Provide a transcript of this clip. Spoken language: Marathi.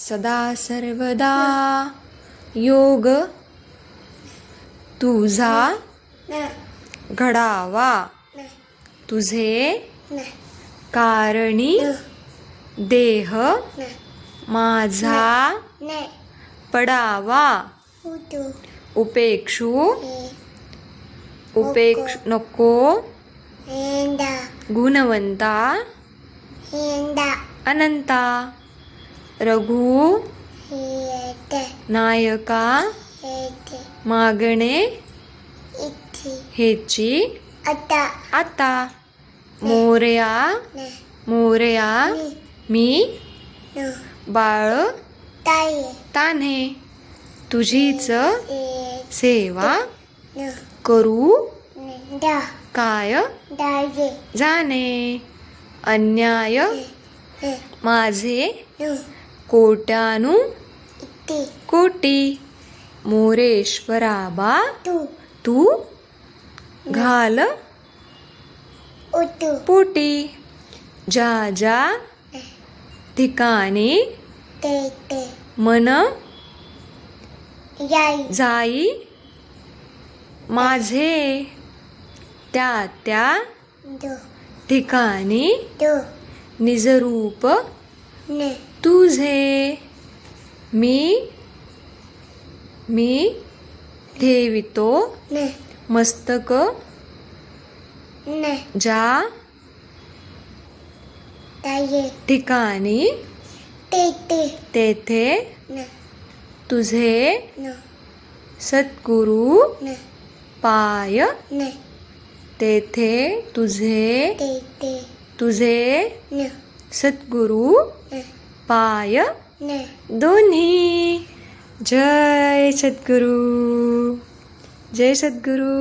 सदा सर्वदा योग तुझा घडावा, तुझे कारणी देह माझा पडावा. उपेक्षू नको गुणवंता अनंता. रघु नायका मागणे हेची आता. मोरया मोरया मी बाळ तान्हे, तुझीच सेवा करू काय जाणे. अन्याय माझे कोट्यानु कोटी, मोरेश्वराबा तू घाल पोटी. ज्या ज्या ठिकाणी मन जाई माझे, त्या त्या ठिकाणी निजरूप तुझे. मी ठेवितो मस्तक ज्या ठिकाणी तेथे तुझे सद्गुरु पाय, तेथे तुझे सद्गुरु पाय दोन्ही. जय सद्गुरु, जय सद्गुरु.